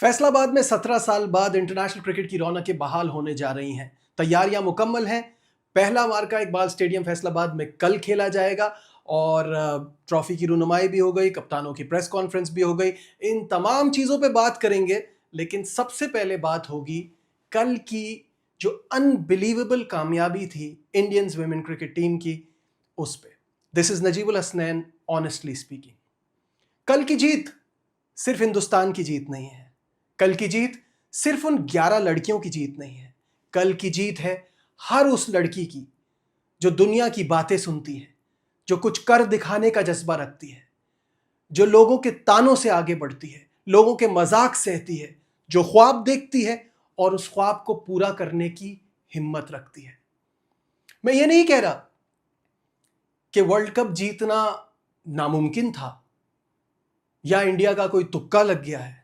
फैसलाबाद में 17 साल बाद इंटरनेशनल क्रिकेट की रौनकें बहाल होने जा रही हैं। तैयारियां मुकम्मल हैं। पहला मार्का इकबाल स्टेडियम फैसलाबाद में कल खेला जाएगा और ट्रॉफी की रुनुमाई भी हो गई, कप्तानों की प्रेस कॉन्फ्रेंस भी हो गई। इन तमाम चीज़ों पे बात करेंगे, लेकिन सबसे पहले बात होगी कल की जो अनबिलीवेबल कामयाबी थी इंडियंस वुमेन क्रिकेट टीम की, उस पे। This is Najibul Hasnain, honestly speaking. कल की जीत सिर्फ हिंदुस्तान की जीत नहीं है। कल की जीत सिर्फ उन 11 लड़कियों की जीत नहीं है। कल की जीत है हर उस लड़की की जो दुनिया की बातें सुनती है, जो कुछ कर दिखाने का जज्बा रखती है, जो लोगों के तानों से आगे बढ़ती है, लोगों के मजाक सहती है, जो ख्वाब देखती है और उस ख्वाब को पूरा करने की हिम्मत रखती है। मैं ये नहीं कह रहा कि वर्ल्ड कप जीतना नामुमकिन था या इंडिया का कोई तुक्का लग गया है।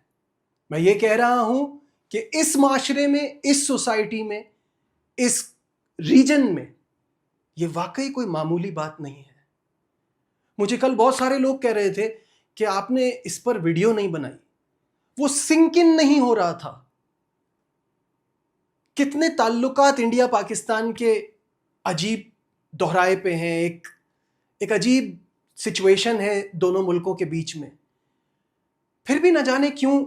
मैं ये कह रहा हूं कि इस माशरे में, इस सोसाइटी में, इस रीजन में ये वाकई कोई मामूली बात नहीं है। मुझे कल बहुत सारे लोग कह रहे थे कि आपने इस पर वीडियो नहीं बनाई। वो सिंक इन नहीं हो रहा था। कितने ताल्लुकात इंडिया पाकिस्तान के अजीब दोहराए पे हैं। एक अजीब सिचुएशन है दोनों मुल्कों के बीच में। फिर भी न जाने क्यों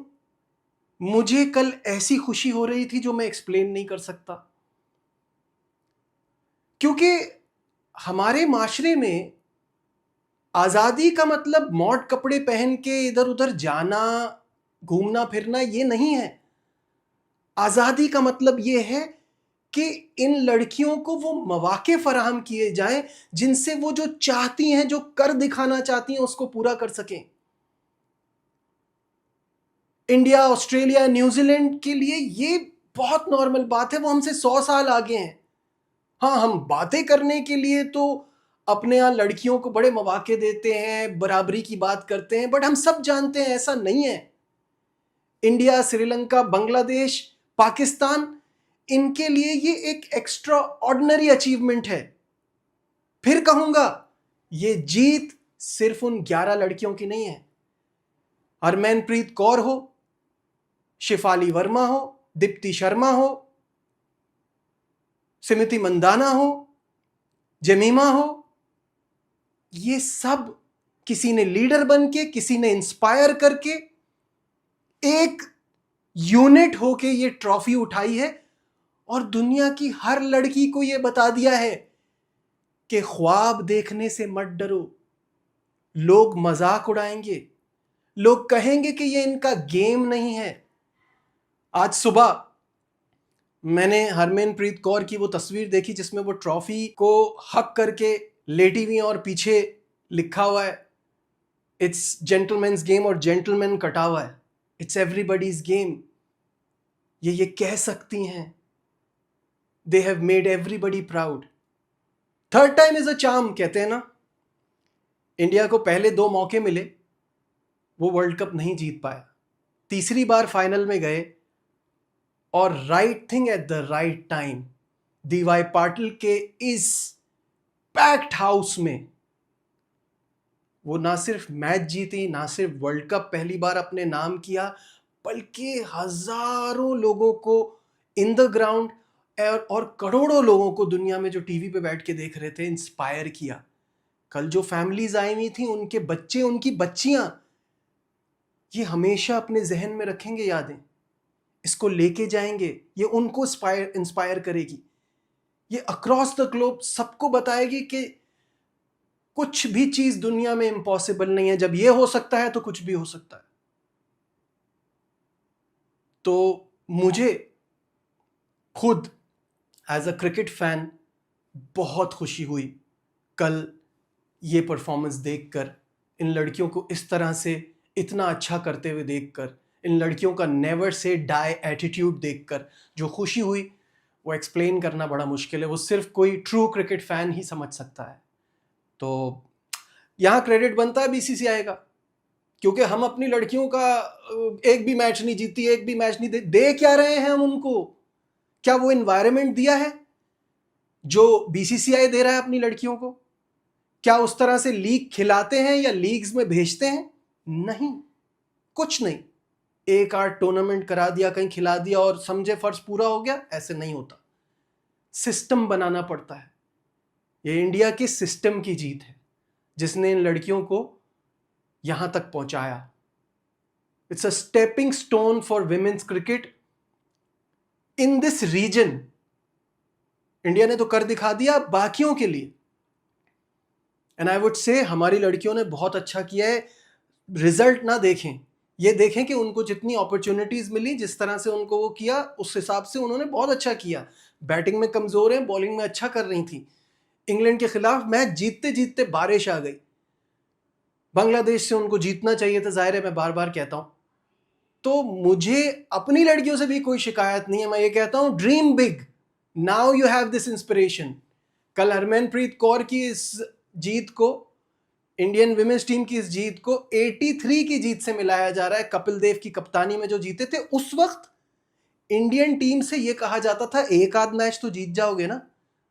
मुझे कल ऐसी खुशी हो रही थी जो मैं एक्सप्लेन नहीं कर सकता। क्योंकि हमारे माशरे में आज़ादी का मतलब मॉड कपड़े पहन के इधर उधर जाना, घूमना फिरना, ये नहीं है। आज़ादी का मतलब ये है कि इन लड़कियों को वो मौके फराहम किए जाएं जिनसे वो जो चाहती हैं, जो कर दिखाना चाहती हैं, उसको पूरा कर सकें। इंडिया, ऑस्ट्रेलिया, न्यूजीलैंड के लिए ये बहुत नॉर्मल बात है। वो हमसे 100 साल आगे हैं। हाँ, हम बातें करने के लिए तो अपने यहाँ लड़कियों को बड़े मौके देते हैं, बराबरी की बात करते हैं, बट हम सब जानते हैं ऐसा नहीं है। इंडिया, श्रीलंका, बांग्लादेश, पाकिस्तान, इनके लिए ये एक एक्स्ट्रा ऑर्डिनरी अचीवमेंट है। फिर कहूंगा, ये जीत सिर्फ उन 11 लड़कियों की नहीं है। हरमनप्रीत कौर हो, शिफाली वर्मा हो, दीप्ति शर्मा हो, स्मृति मंदाना हो, जमीमा हो, ये सब किसी ने लीडर बन के, किसी ने इंस्पायर करके एक यूनिट होके ये ट्रॉफी उठाई है और दुनिया की हर लड़की को ये बता दिया है कि ख्वाब देखने से मत डरो। लोग मजाक उड़ाएंगे, लोग कहेंगे कि ये इनका गेम नहीं है। आज सुबह मैंने हरमनप्रीत कौर की वो तस्वीर देखी जिसमें वो ट्रॉफी को हक करके लेटी हुई और पीछे लिखा हुआ है इट्स जेंटलमैन्स गेम, और जेंटलमैन कटा हुआ है इट्स एवरीबॉडीज गेम। ये कह सकती हैं they have made everybody proud. Third time is a charm कहते हैं ना। इंडिया को पहले 2 मौके मिले, वो वर्ल्ड कप नहीं जीत पाया। तीसरी बार फाइनल में गए और right thing at the right time. DY Patil के इस पैक्ड हाउस में वो ना सिर्फ मैच जीती, ना सिर्फ वर्ल्ड कप पहली बार अपने नाम किया, बल्कि हजारों लोगों को इन द ग्राउंड और करोड़ों लोगों को दुनिया में जो टीवी पे बैठ के देख रहे थे इंस्पायर किया। कल जो फैमिलीज आई हुई थी, उनके बच्चे, उनकी बच्चियां, ये हमेशा अपने जहन में रखेंगे यादें, इसको लेके जाएंगे, ये उनको इंस्पायर करेगी, ये अक्रॉस द ग्लोब सबको बताएगी कि कुछ भी चीज दुनिया में इम्पॉसिबल नहीं है। जब ये हो सकता है तो कुछ भी हो सकता है। तो मुझे खुद एज अ क्रिकेट फैन बहुत खुशी हुई कल ये परफॉर्मेंस देखकर, इन लड़कियों को इस तरह से इतना अच्छा करते हुए देखकर, इन लड़कियों का नेवर से डाई एटीट्यूड देखकर जो खुशी हुई वो एक्सप्लेन करना बड़ा मुश्किल है। वो सिर्फ कोई ट्रू क्रिकेट फैन ही समझ सकता है। तो यहाँ क्रेडिट बनता है बीसीसीआई का, क्योंकि हम अपनी लड़कियों का एक भी मैच नहीं जीती, एक भी मैच नहीं दे क्या रहे हैं हम उनको? क्या वो इन्वायरमेंट दिया है जो बीसीसीआई दे रहा है अपनी लड़कियों को? क्या उस तरह से लीग खिलाते हैं या लीग्स में भेजते हैं? नहीं, कुछ नहीं। एक आध टूर्नामेंट करा दिया, कहीं खिला दिया और समझे फर्ज पूरा हो गया, ऐसे नहीं होता। सिस्टम बनाना पड़ता है। ये इंडिया के सिस्टम की जीत है जिसने इन लड़कियों को यहां तक पहुंचाया। It's a stepping stone for women's cricket in this region. India ने तो कर दिखा दिया बाकियों के लिए। एंड आई वुड से हमारी लड़कियों ने बहुत अच्छा किया है। रिजल्ट ना देखें, ये देखें कि उनको जितनी अपॉर्चुनिटीज मिली, जिस तरह से उनको वो किया, उस हिसाब से उन्होंने बहुत अच्छा किया। बैटिंग में कमजोर हैं, बॉलिंग में अच्छा कर रही थी। इंग्लैंड के खिलाफ मैच जीतते जीतते बारिश आ गई। बांग्लादेश से उनको जीतना चाहिए था, जाहिर है, मैं बार बार कहता हूं। तो मुझे अपनी लड़कियों से भी कोई शिकायत नहीं है। मैं ये कहता हूं, dream big, now you have this inspiration. कल हरमनप्रीत कौर की इस जीत को, इंडियन विमेंस टीम की इस जीत को 83 की जीत से मिलाया जा रहा है। कपिल देव की कप्तानी में जो जीते थे, उस वक्त इंडियन टीम से यह कहा जाता था एक आध मैच तो जीत जाओगे ना।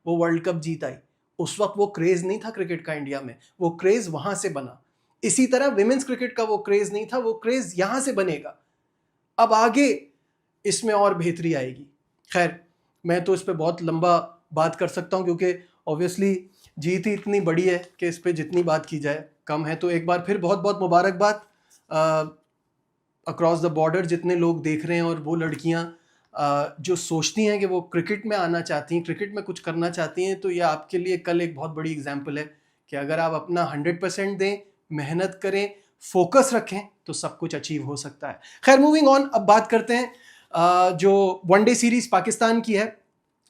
वो वर्ल्ड कप जीत आई। उस वक्त वो क्रेज नहीं था क्रिकेट का इंडिया में, वो क्रेज वहां से बना। इसी तरह विमेंस क्रिकेट का वो क्रेज नहीं था, वो क्रेज यहां से बनेगा। अब आगे इसमें और बेहतरी आएगी। खैर, मैं तो इस पर बहुत लंबा बात कर सकता हूं, क्योंकि ऑब्वियसली जीत ही इतनी बड़ी है कि इस पर जितनी बात की जाए कम है। तो एक बार फिर बहुत बहुत मुबारकबाद अक्रॉस द बॉर्डर जितने लोग देख रहे हैं, और वो लड़कियां जो सोचती हैं कि वो क्रिकेट में आना चाहती हैं, क्रिकेट में कुछ करना चाहती हैं। तो ये आपके लिए कल एक बहुत बड़ी एग्जाम्पल है कि अगर आप अपना 100% दें, मेहनत करें, फोकस रखें, तो सब कुछ अचीव हो सकता है। खैर, मूविंग ऑन, अब बात करते हैं जो वनडे सीरीज पाकिस्तान की है।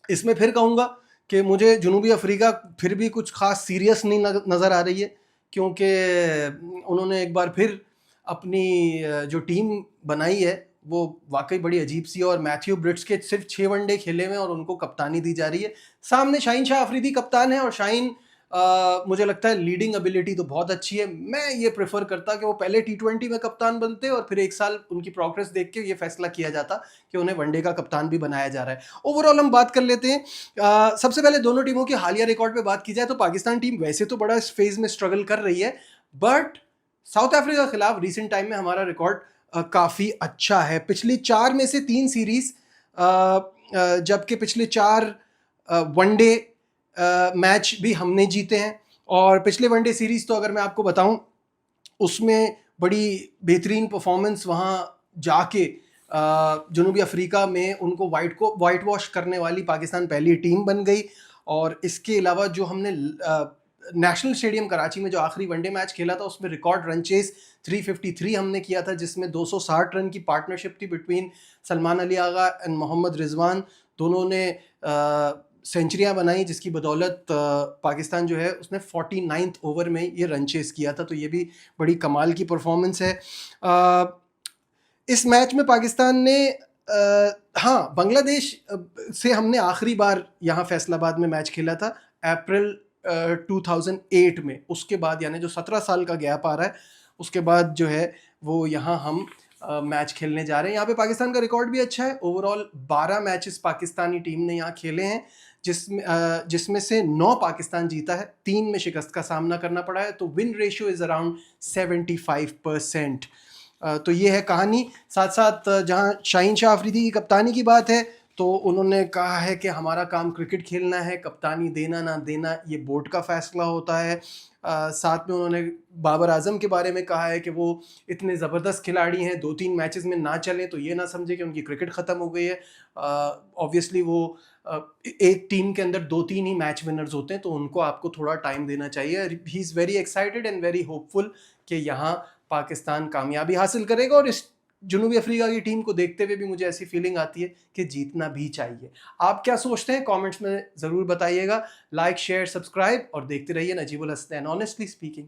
इसमें फिर कहूँगा कि मुझे जनूबी अफ्रीका फिर भी कुछ खास सीरियस नहीं नज़र आ रही है, क्योंकि उन्होंने एक बार फिर अपनी जो टीम बनाई है वो वाकई बड़ी अजीब सी है। और मैथ्यू ब्रिट्स के सिर्फ 6 वनडे खेले हुए और उनको कप्तानी दी जा रही है। सामने शाहीन शाह अफरीदी कप्तान है, और शाहीन मुझे लगता है लीडिंग एबिलिटी तो बहुत अच्छी है। मैं ये प्रेफर करता कि वो पहले T20 में कप्तान बनते और फिर एक साल उनकी प्रोग्रेस देख के ये फैसला किया जाता कि उन्हें वनडे का कप्तान भी बनाया जा रहा है। ओवरऑल हम बात कर लेते हैं। सबसे पहले दोनों टीमों की हालिया रिकॉर्ड पे बात की जाए तो पाकिस्तान टीम वैसे तो बड़ा इस फेज में स्ट्रगल कर रही है, बट साउथ अफ्रीका के खिलाफ रिसेंट टाइम में हमारा रिकॉर्ड काफ़ी अच्छा है। पिछली 4 में से 3 सीरीज, जबकि पिछले 4 वनडे मैच भी हमने जीते हैं। और पिछले वनडे सीरीज तो अगर मैं आपको बताऊं, उसमें बड़ी बेहतरीन परफॉर्मेंस वहाँ जाके जनूबी अफ्रीका में उनको वाइट वॉश करने वाली पाकिस्तान पहली टीम बन गई। और इसके अलावा जो हमने नेशनल स्टेडियम कराची में जो आखिरी वनडे मैच खेला था, उसमें रिकॉर्ड रन चेस 353 हमने किया था, जिसमें 260 रन की पार्टनरशिप थी बिटवीन सलमान अली आगा एंड मोहम्मद रिजवान। दोनों ने सेंचुरियां बनाई, जिसकी बदौलत पाकिस्तान जो है उसने 49th ओवर में ये रन चेस किया था। तो ये भी बड़ी कमाल की परफॉर्मेंस है। इस मैच में पाकिस्तान ने हाँ, बांग्लादेश से हमने आखिरी बार यहाँ फैसलाबाद में मैच खेला था अप्रैल 2008 में। उसके बाद यानी जो 17 साल का गैप आ रहा है, उसके बाद जो है वो यहाँ हम मैच खेलने जा रहे हैं। यहाँ पे पाकिस्तान का रिकॉर्ड भी अच्छा है। ओवरऑल 12 मैचेस पाकिस्तानी टीम ने यहाँ खेले हैं, जिसमें से 9 पाकिस्तान जीता है, 3 में शिकस्त का सामना करना पड़ा है। तो विन रेशियो इज़ अराउंड 75%। तो ये है कहानी। साथ साथ जहाँ शाहीन शाह अफरीदी की कप्तानी की बात है, तो उन्होंने कहा है कि हमारा काम क्रिकेट खेलना है, कप्तानी देना ना देना ये बोर्ड का फैसला होता है। साथ में उन्होंने बाबर आजम के बारे में कहा है कि वो इतने ज़बरदस्त खिलाड़ी हैं, 2-3 मैचेस में ना चलें तो ये ना समझे कि उनकी क्रिकेट ख़त्म हो गई है। ऑब्वियसली वो एक टीम के अंदर 2-3 ही मैच विनर्स होते हैं, तो उनको आपको थोड़ा टाइम देना चाहिए। He is very excited and very hopeful कि यहाँ पाकिस्तान कामयाबी हासिल करेगा। और इस जनूबी अफ्रीका की टीम को देखते हुए भी मुझे ऐसी फीलिंग आती है कि जीतना भी चाहिए। आप क्या सोचते हैं कमेंट्स में ज़रूर बताइएगा। लाइक, शेयर, सब्सक्राइब और देखते रहिए नजीबुल हसनैन ऑनेस्टली स्पीकिंग।